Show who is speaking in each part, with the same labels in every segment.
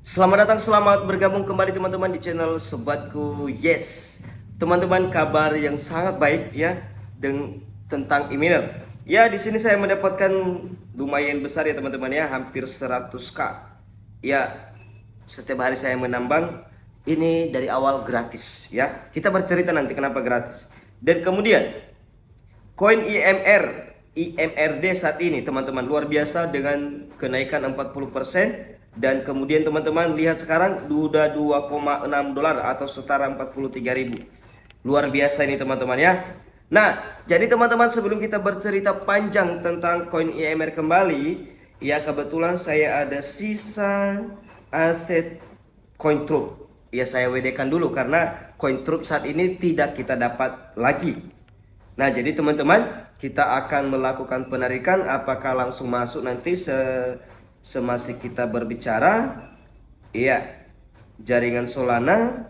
Speaker 1: Selamat datang, selamat bergabung kembali teman-teman di channel Sobatku. Yes, teman-teman, kabar yang sangat baik ya tentang e-miner. Ya, di sini saya mendapatkan lumayan besar ya teman-teman ya, hampir 100k. Ya, setiap hari saya menambang ini dari awal gratis ya. Kita bercerita nanti kenapa gratis. Dan kemudian koin IMRD saat ini teman-teman luar biasa dengan kenaikan 40%. Dan kemudian teman-teman lihat sekarang sudah 2,6 dolar atau setara 43.000. Luar biasa ini teman-teman ya. Nah, jadi teman-teman, sebelum kita bercerita panjang tentang koin IMR kembali, ya kebetulan saya ada sisa aset CoinTrup. Ya saya WD-kan dulu karena CoinTrup saat ini tidak kita dapat lagi. Nah, jadi teman-teman, kita akan melakukan penarikan. Apakah langsung masuk nanti semasih kita berbicara? Iya, jaringan Solana.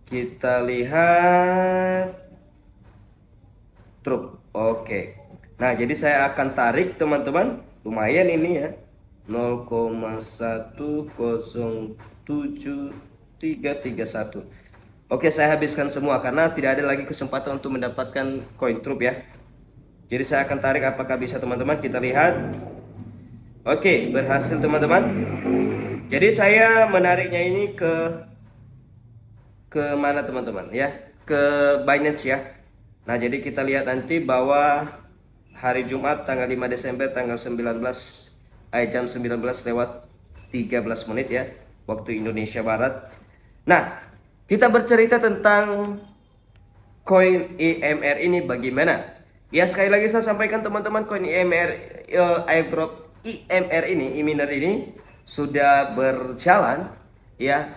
Speaker 1: Kita lihat Trup. Oke. Nah, jadi saya akan tarik teman-teman. Lumayan ini ya. 0,1073331. Oke, saya habiskan semua karena tidak ada lagi kesempatan untuk mendapatkan koin trup ya. Jadi saya akan tarik, apakah bisa teman-teman, kita lihat. Oke, berhasil teman-teman. Jadi saya menariknya ini ke mana teman-teman ya? Ke Binance ya. Nah, jadi kita lihat nanti bahwa hari Jumat tanggal 5 Desember tanggal 19 jam 19 lewat 13 menit ya, waktu Indonesia Barat. Nah, kita bercerita tentang koin IMR ini bagaimana. Ya, sekali lagi saya sampaikan teman-teman, koin IMR airdrop IMR ini, e-miner ini sudah berjalan ya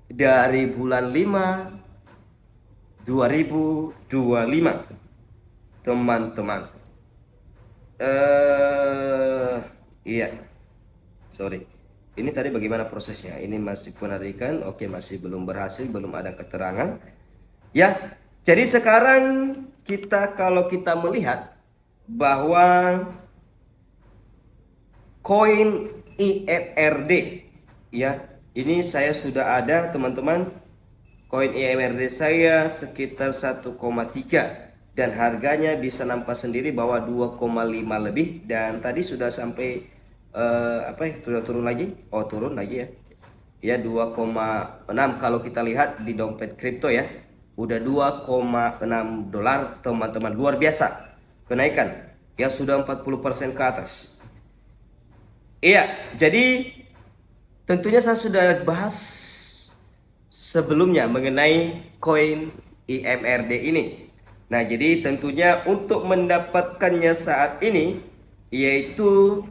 Speaker 1: dari bulan 5 2025 teman-teman. Iya, sorry, ini tadi bagaimana prosesnya? Ini masih penarikan. Oke, masih belum berhasil, belum ada keterangan ya. Jadi sekarang kalau kita melihat bahwa koin IMRD ya, ini saya sudah ada teman-teman. Koin IMRD saya sekitar 1,3 dan harganya bisa nampak sendiri bahwa 2,5 lebih, dan tadi sudah sampai apa ya, sudah turun lagi. Oh, turun lagi ya. Ya, 2,6 kalau kita lihat di dompet kripto ya. Udah 2,6 dolar teman-teman. Luar biasa kenaikan. Ya, sudah 40% ke atas. Iya, jadi tentunya saya sudah bahas sebelumnya mengenai koin IMRD ini. Nah, jadi tentunya untuk mendapatkannya saat ini yaitu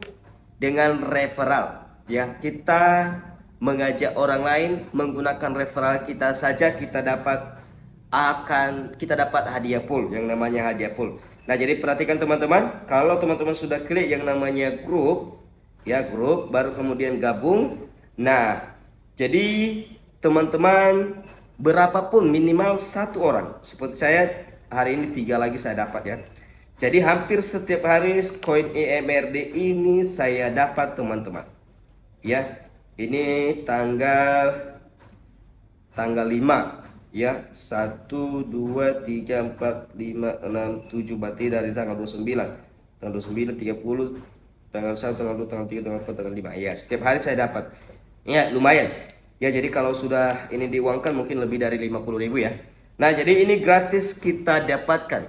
Speaker 1: dengan referral ya. Kita mengajak orang lain menggunakan referral kita saja, kita dapat hadiah pool, yang namanya hadiah pool. Nah, jadi perhatikan teman-teman, kalau teman-teman sudah klik yang namanya grup ya, grup baru kemudian gabung. Nah, jadi teman-teman, berapapun minimal satu orang, seperti saya hari ini 3 lagi saya dapat ya. Jadi hampir setiap hari koin IMRD ini saya dapat teman-teman ya. Ini tanggal 5 ya, 1 2 3 4 5 6 7, berarti dari tanggal 29, tanggal 29, 30, tanggal 1, tanggal 2, tanggal 3, tanggal 4, tanggal 5 ya. Setiap hari saya dapat ya, lumayan ya. Jadi kalau sudah ini diuangkan mungkin lebih dari 50.000 ya. Nah, jadi ini gratis kita dapatkan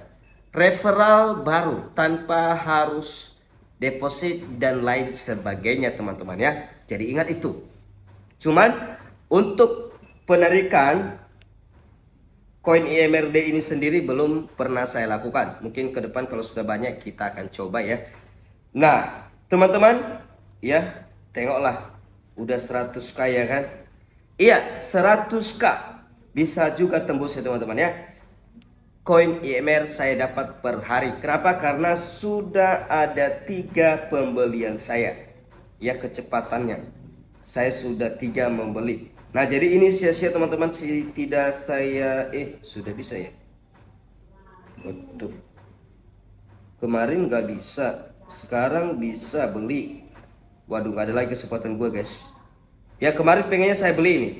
Speaker 1: referral baru tanpa harus deposit dan lain sebagainya teman-teman ya. Jadi ingat itu. Cuman untuk penarikan koin IMRD ini sendiri belum pernah saya lakukan. Mungkin ke depan kalau sudah banyak kita akan coba ya. Nah, teman-teman ya, tengoklah udah 100k ya kan. Iya, 100k bisa juga tembus ya teman-teman ya. Koin IMR saya dapat per hari. Kenapa? Karena sudah ada 3 pembelian saya ya, kecepatannya saya sudah 3 membeli. Nah, jadi ini sia-sia teman-teman, tidak saya sudah bisa ya. Waduh, kemarin nggak bisa, sekarang bisa beli. Waduh, nggak ada lagi kesempatan gue guys. Ya kemarin pengennya saya beli ini.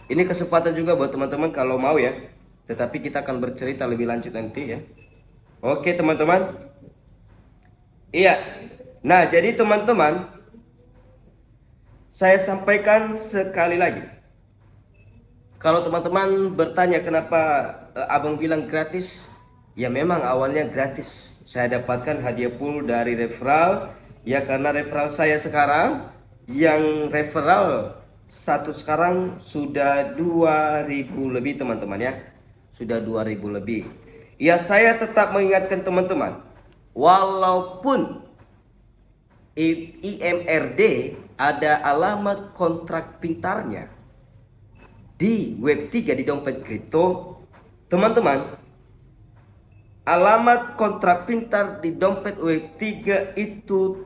Speaker 1: Ini kesempatan juga buat teman-teman kalau mau ya. Tetapi kita akan bercerita lebih lanjut nanti ya. Oke teman-teman. Iya. Nah jadi teman-teman, saya sampaikan sekali lagi. Kalau teman-teman bertanya kenapa abang bilang gratis, ya memang awalnya gratis. Saya dapatkan hadiah pool dari referral, ya karena referral saya sekarang, yang referral satu sekarang sudah 2000 lebih teman-teman ya. Sudah 2000 lebih. Ya saya tetap mengingatkan teman-teman, walaupun IMRD ada alamat kontrak pintarnya di Web3 di dompet kripto, teman-teman, alamat kontrak pintar di dompet Web3 itu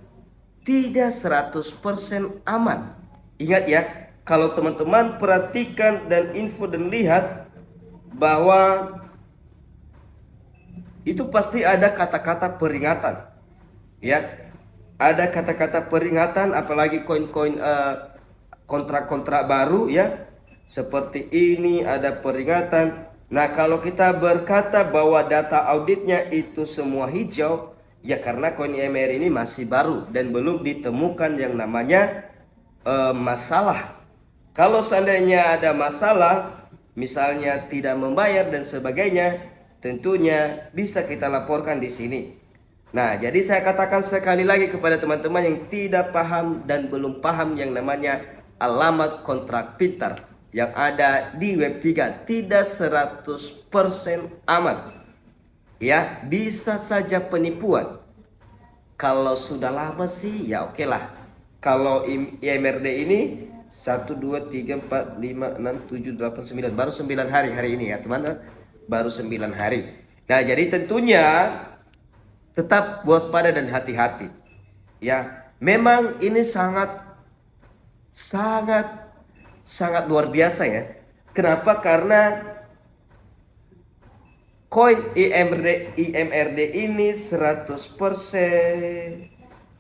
Speaker 1: tidak 100% aman. Ingat ya, kalau teman-teman perhatikan dan info dan lihat bahwa itu pasti ada kata-kata peringatan. Ya, ada kata-kata peringatan, apalagi koin-koin kontrak-kontrak baru ya. Seperti ini ada peringatan. Nah kalau kita berkata bahwa data auditnya itu semua hijau, ya karena koin IMR ini masih baru dan belum ditemukan yang namanya masalah. Kalau seandainya ada masalah, misalnya tidak membayar dan sebagainya, tentunya bisa kita laporkan di sini. Nah jadi saya katakan sekali lagi kepada teman-teman yang tidak paham dan belum paham yang namanya alamat kontrak pintar yang ada di Web3 tidak 100% aman. Ya, bisa saja penipuan. Kalau sudah lama sih ya oke lah. Kalau IMRD ini 1 2 3 4 5 6 7 8 9 baru 9 hari hari ini ya, teman-teman. Baru 9 hari. Nah, jadi tentunya tetap waspada dan hati-hati. Ya, memang ini sangat luar biasa ya. Kenapa? Karena koin IMRD ini 100%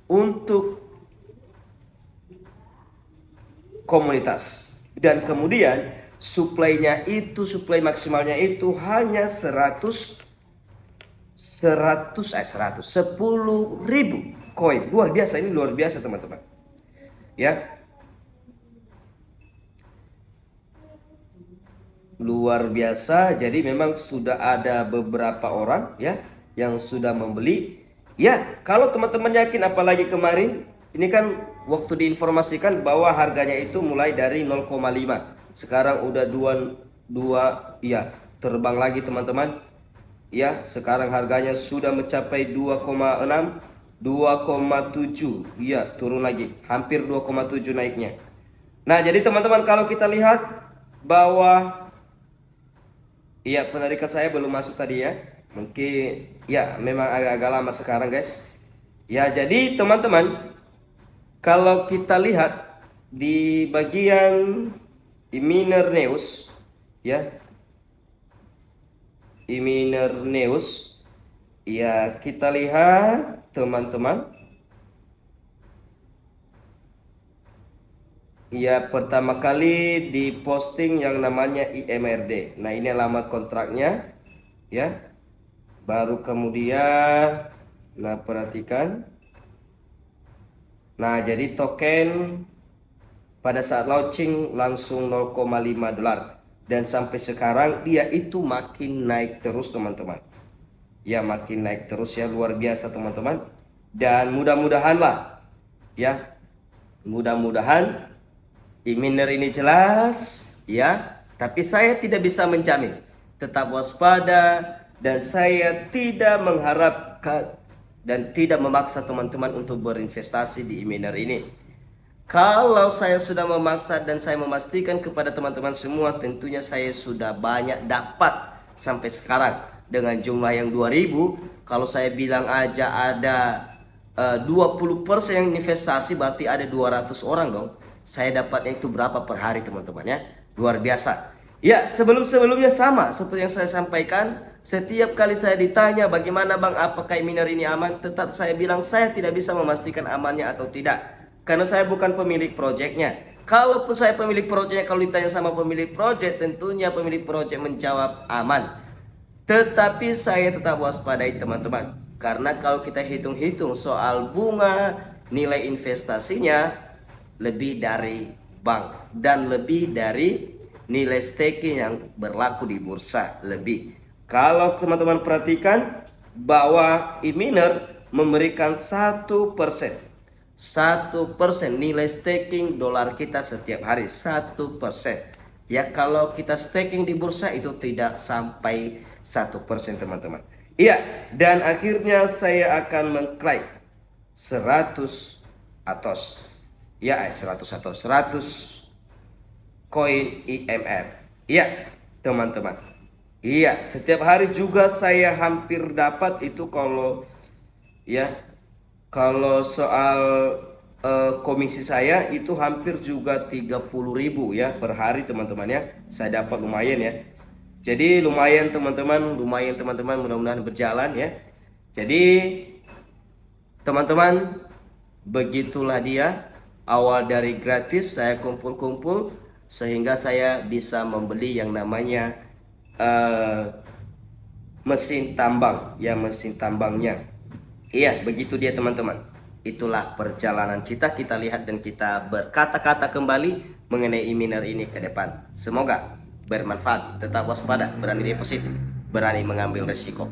Speaker 1: untuk komunitas. Dan kemudian supply maksimalnya itu hanya 10.000 koin. Luar biasa, ini luar biasa teman-teman. Ya. Luar biasa. Jadi memang sudah ada beberapa orang ya yang sudah membeli. Ya, kalau teman-teman yakin, apalagi kemarin ini kan waktu diinformasikan bahwa harganya itu mulai dari 0,5. Sekarang udah 2 ya, terbang lagi teman-teman. Ya, sekarang harganya sudah mencapai 2,6, 2,7. Ya, turun lagi. Hampir 2,7 naiknya. Nah, jadi teman-teman kalau kita lihat bahwa iya, penarikan saya belum masuk tadi ya. Mungkin ya memang agak-agak lama sekarang guys. Ya jadi teman-teman, kalau kita lihat di bagian Iminer News ya, Iminer News ya, kita lihat teman-teman. Ya, pertama kali di posting yang namanya IMRD. Nah, ini alamat kontraknya ya. Baru kemudian, nah perhatikan. Nah, jadi token pada saat launching langsung 0,5 dolar. Dan sampai sekarang dia itu makin naik terus teman-teman. Ya, makin naik terus ya, luar biasa teman-teman. Dan mudah-mudahan lah ya, mudah-mudahan Iminer ini jelas ya, tapi saya tidak bisa menjamin. Tetap waspada, dan saya tidak mengharapkan dan tidak memaksa teman-teman untuk berinvestasi di Iminer ini. Kalau saya sudah memaksa dan saya memastikan kepada teman-teman semua, tentunya saya sudah banyak dapat sampai sekarang dengan jumlah yang 2000. Kalau saya bilang aja ada 20% yang investasi, berarti ada 200 orang dong. Saya dapatnya itu berapa per hari teman-teman ya. Luar biasa. Ya, sebelum-sebelumnya sama seperti yang saya sampaikan. Setiap kali saya ditanya bagaimana bang, apakah Iminer ini aman, tetap saya bilang saya tidak bisa memastikan amannya atau tidak, karena saya bukan pemilik proyeknya. Kalaupun saya pemilik proyeknya, kalau ditanya sama pemilik proyek, tentunya pemilik proyek menjawab aman. Tetapi saya tetap waspadai teman-teman. Karena kalau kita hitung-hitung soal bunga, nilai investasinya lebih dari bank dan lebih dari nilai staking yang berlaku di bursa lebih. Kalau teman-teman perhatikan bahwa e-miner memberikan 1% nilai staking dolar kita setiap hari, 1%. Ya, kalau kita staking di bursa itu tidak sampai 1% teman-teman. Iya, dan akhirnya saya akan mengklaim 100 atos. Ya, 100 koin IMR. Iya, teman-teman. Iya, setiap hari juga saya hampir dapat itu kalau soal komisi saya itu hampir juga 30.000 ya per hari teman-teman ya. Saya dapat lumayan ya. Jadi lumayan teman-teman, mudah-mudahan berjalan ya. Jadi teman-teman, begitulah dia awal dari gratis saya kumpul-kumpul sehingga saya bisa membeli yang namanya mesin tambang ya, mesin tambangnya. Iya, begitu dia teman-teman. Itulah perjalanan kita lihat dan kita berkata-kata kembali mengenai e-miner ini ke depan. Semoga bermanfaat. Tetap waspada, berani deposit, berani mengambil resiko.